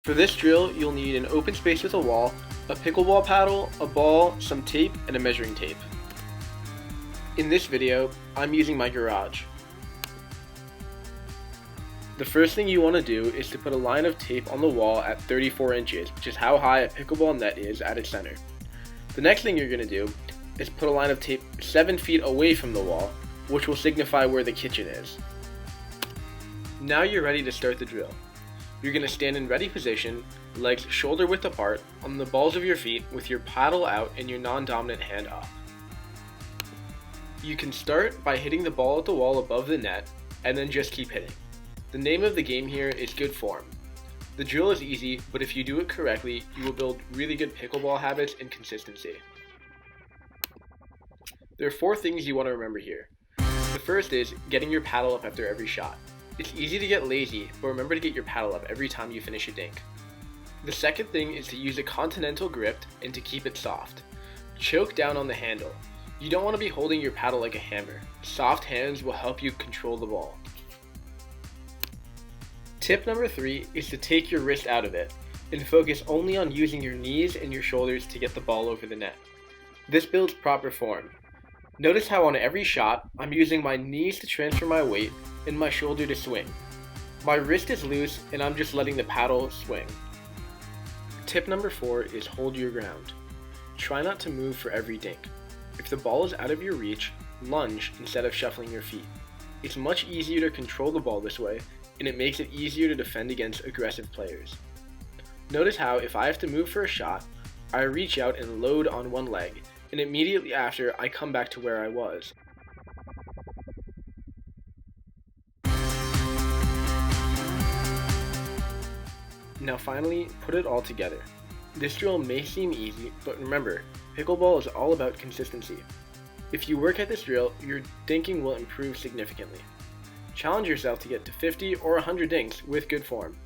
For this drill, you'll need an open space with a wall, a pickleball paddle, a ball, some tape, and a measuring tape. In this video, I'm using my garage. The first thing you want to do is to put a line of tape on the wall at 34 inches, which is how high a pickleball net is at its center. The next thing you're going to do is put a line of tape 7 feet away from the wall, which will signify where the kitchen is. Now you're ready to start the drill. You're going to stand in ready position, legs shoulder width apart, on the balls of your feet with your paddle out and your non-dominant hand up. You can start by hitting the ball at the wall above the net, and then just keep hitting. The name of the game here is good form. The drill is easy, but if you do it correctly, you will build really good pickleball habits and consistency. There are 4 things you want to remember here. The first is getting your paddle up after every shot. It's easy to get lazy, but remember to get your paddle up every time you finish a dink. The second thing is to use a continental grip and to keep it soft. Choke down on the handle. You don't want to be holding your paddle like a hammer. Soft hands will help you control the ball. Tip number 3 is to take your wrist out of it and focus only on using your knees and your shoulders to get the ball over the net. This builds proper form. Notice how on every shot, I'm using my knees to transfer my weight and my shoulder to swing. My wrist is loose and I'm just letting the paddle swing. Tip number 4 is hold your ground. Try not to move for every dink. If the ball is out of your reach, lunge instead of shuffling your feet. It's much easier to control the ball this way, and it makes it easier to defend against aggressive players. Notice how if I have to move for a shot, I reach out and load on one leg, and immediately after I come back to where I was. Now finally, put it all together. This drill may seem easy, but remember, pickleball is all about consistency. If you work at this drill, your dinking will improve significantly. Challenge yourself to get to 50 or 100 dinks with good form.